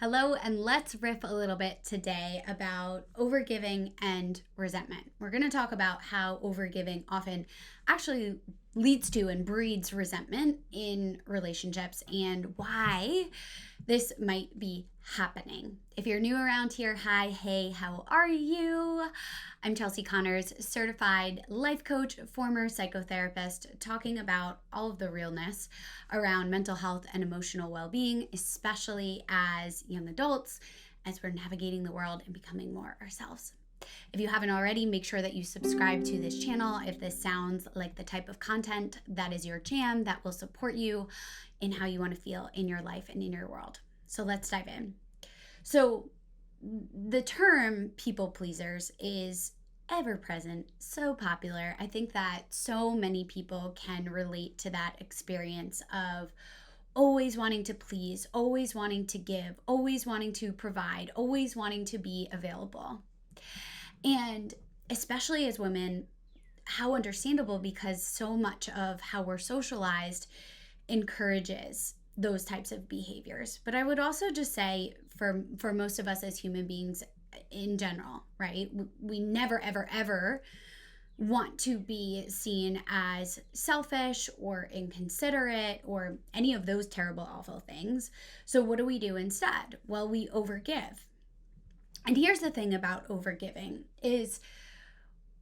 Hello, and let's riff a little bit today about overgiving and resentment. We're going to talk about how overgiving often actually leads to and breeds resentment in relationships and why this might be happening. If you're new around here, hi, hey, how are you? I'm Chelsea Connors, certified life coach, former psychotherapist, talking about all of the realness around mental health and emotional well-being, especially as young adults, as we're navigating the world and becoming more ourselves. If you haven't already, make sure that you subscribe to this channel if this sounds like the type of content that is your jam, that will support you in how you want to feel in your life and in your world. So let's dive in. So the term people pleasers is ever present, so popular. I think that so many people can relate to that experience of always wanting to please, always wanting to give, always wanting to provide, always wanting to be available. And especially as women, how understandable, because so much of how we're socialized encourages those types of behaviors. But I would also just say for most of us as human beings in general, right? We never, ever, ever want to be seen as selfish or inconsiderate or any of those terrible, awful things. So what do we do instead? Well, we overgive. And here's the thing about overgiving is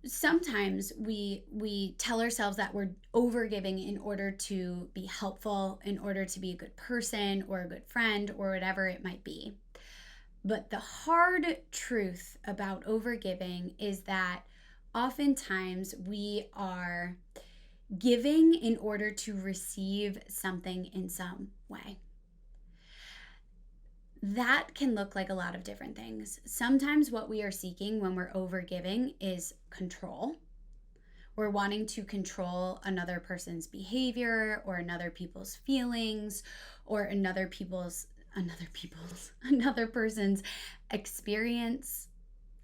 sometimes we tell ourselves that we're overgiving in order to be helpful, in order to be a good person or a good friend or whatever it might be. But the hard truth about overgiving is that oftentimes we are giving in order to receive something in some way. That can look like a lot of different things. Sometimes what we are seeking when we're overgiving is control. We're wanting to control another person's behavior or another people's feelings or another person's experience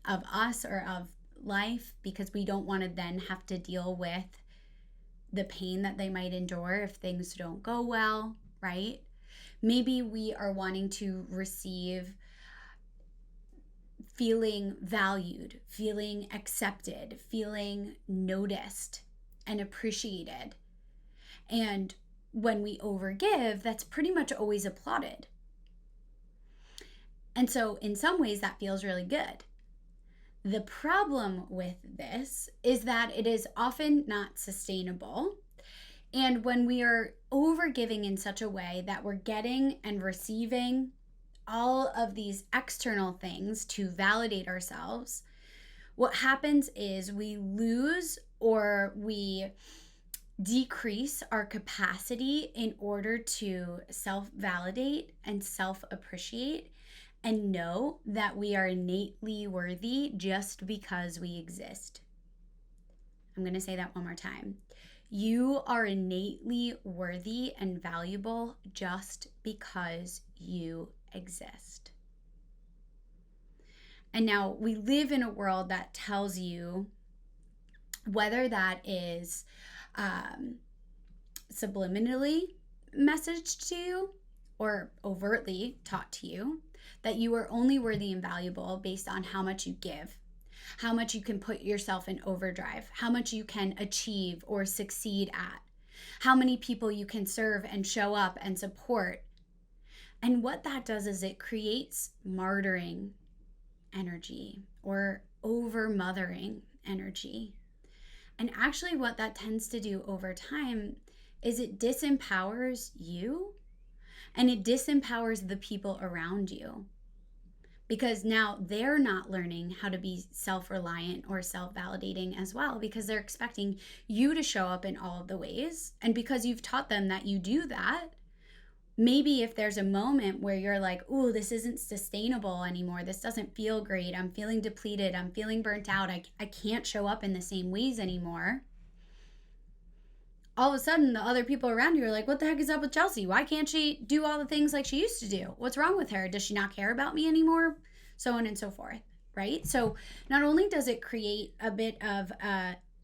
of us or of life, because we don't want to then have to deal with the pain that they might endure if things don't go well, right? Maybe we are wanting to receive feeling valued, feeling accepted, feeling noticed and appreciated. And when we overgive, that's pretty much always applauded. And so in some ways that feels really good. The problem with this is that it is often not sustainable. And when we are overgiving in such a way that we're getting and receiving all of these external things to validate ourselves, what happens is we lose or we decrease our capacity in order to self-validate and self-appreciate and know that we are innately worthy just because we exist. I'm going to say that one more time. You are innately worthy and valuable just because you exist. And now we live in a world that tells you, whether that is subliminally messaged to you or overtly taught to you, that you are only worthy and valuable based on how much you give, how much you can put yourself in overdrive, how much you can achieve or succeed at, how many people you can serve and show up and support. And what that does is it creates martyring energy or over-mothering energy. And actually what that tends to do over time is it disempowers you and it disempowers the people around you. Because now they're not learning how to be self-reliant or self-validating as well, because they're expecting you to show up in all of the ways. And because you've taught them that you do that, maybe if there's a moment where you're like, ooh, this isn't sustainable anymore, this doesn't feel great, I'm feeling depleted, I'm feeling burnt out, I can't show up in the same ways anymore. All of a sudden, the other people around you are like, what the heck is up with Chelsea? Why can't she do all the things like she used to do? What's wrong with her? Does she not care about me anymore? So on and so forth, right? So not only does it create a bit of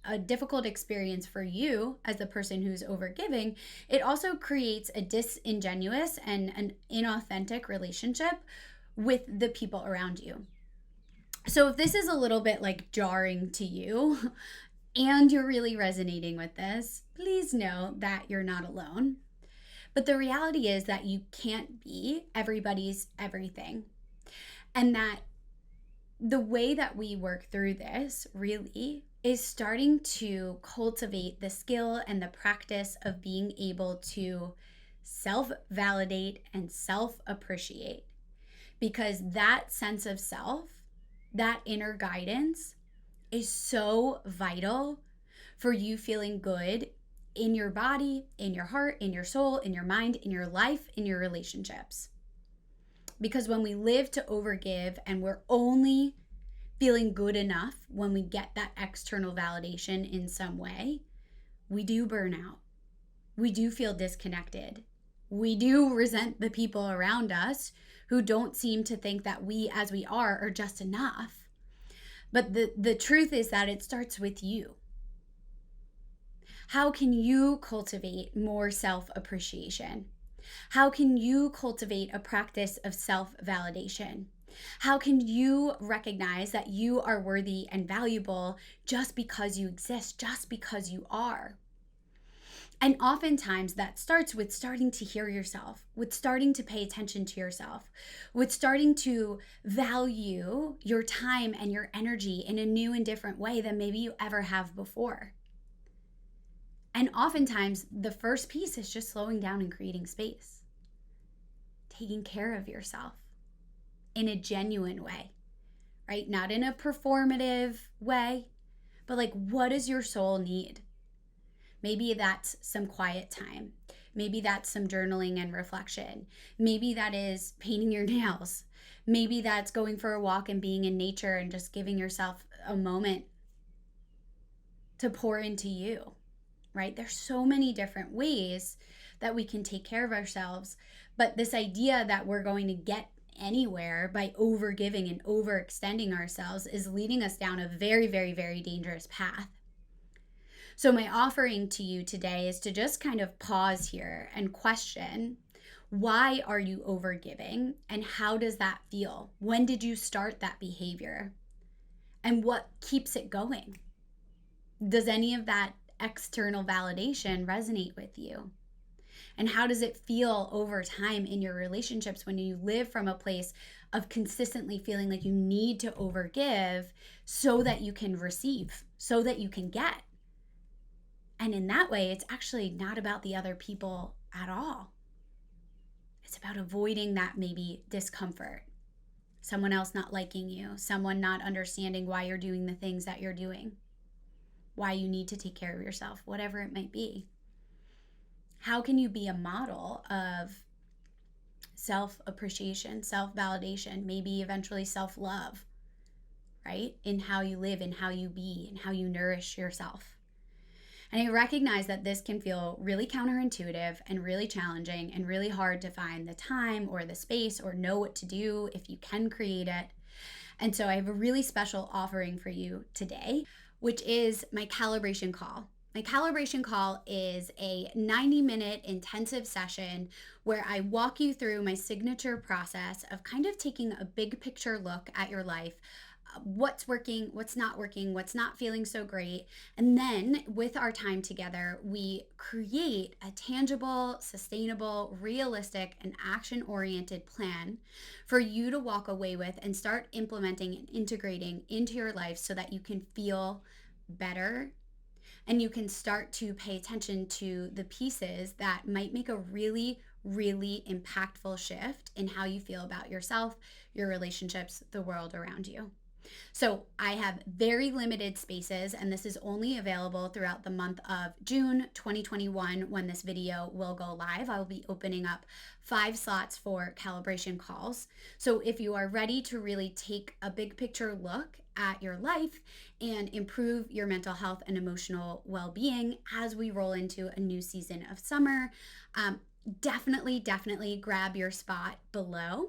a difficult experience for you as the person who's overgiving, it also creates a disingenuous and an inauthentic relationship with the people around you. So if this is a little bit like jarring to you and you're really resonating with this, please know that you're not alone. But the reality is that you can't be everybody's everything. And that the way that we work through this really is starting to cultivate the skill and the practice of being able to self validate and self appreciate. Because that sense of self, that inner guidance, is so vital for you feeling good in your body, in your heart, in your soul, in your mind, in your life, in your relationships. Because when we live to overgive and we're only feeling good enough when we get that external validation in some way, we do burn out. We do feel disconnected. We do resent the people around us who don't seem to think that we, as we are just enough. But the truth is that it starts with you. How can you cultivate more self-appreciation? How can you cultivate a practice of self-validation? How can you recognize that you are worthy and valuable just because you exist, just because you are? And oftentimes that starts with starting to hear yourself, with starting to pay attention to yourself, with starting to value your time and your energy in a new and different way than maybe you ever have before. And oftentimes the first piece is just slowing down and creating space, taking care of yourself in a genuine way, right? Not in a performative way, but like, what does your soul need? Maybe that's some quiet time. Maybe that's some journaling and reflection. Maybe that is painting your nails. Maybe that's going for a walk and being in nature and just giving yourself a moment to pour into you, right? There's so many different ways that we can take care of ourselves. But this idea that we're going to get anywhere by overgiving and overextending ourselves is leading us down a very, very, very dangerous path. So my offering to you today is to just kind of pause here and question, why are you overgiving and how does that feel? When did you start that behavior? And what keeps it going? Does any of that external validation resonate with you? And how does it feel over time in your relationships when you live from a place of consistently feeling like you need to overgive so that you can receive, so that you can get? And in that way, it's actually not about the other people at all. It's about avoiding that maybe discomfort, someone else not liking you, someone not understanding why you're doing the things that you're doing, why you need to take care of yourself, whatever it might be. How can you be a model of self-appreciation, self-validation, maybe eventually self-love, right? In how you live, in how you be, and how you nourish yourself. And I recognize that this can feel really counterintuitive and really challenging and really hard to find the time or the space or know what to do if you can create it. And so I have a really special offering for you today, which is my calibration call. My calibration call is a 90-minute intensive session where I walk you through my signature process of kind of taking a big picture look at your life, what's working, what's not feeling so great. And then with our time together, we create a tangible, sustainable, realistic, and action-oriented plan for you to walk away with and start implementing and integrating into your life so that you can feel better and you can start to pay attention to the pieces that might make a really, really impactful shift in how you feel about yourself, your relationships, the world around you. So I have very limited spaces, and this is only available throughout the month of June 2021 when this video will go live. I will be opening up 5 slots for calibration calls. So if you are ready to really take a big picture look at your life and improve your mental health and emotional well-being as we roll into a new season of summer, definitely grab your spot below.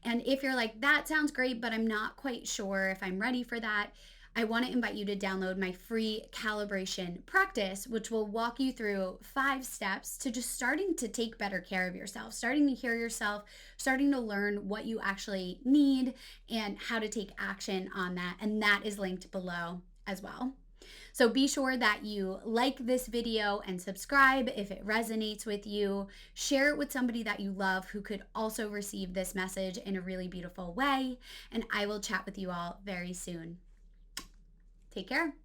And if you're like, that sounds great, but I'm not quite sure if I'm ready for that, I want to invite you to download my free calibration practice, which will walk you through 5 steps to just starting to take better care of yourself, starting to hear yourself, starting to learn what you actually need and how to take action on that. And that is linked below as well. So be sure that you like this video and subscribe if it resonates with you. Share it with somebody that you love who could also receive this message in a really beautiful way. And I will chat with you all very soon. Take care.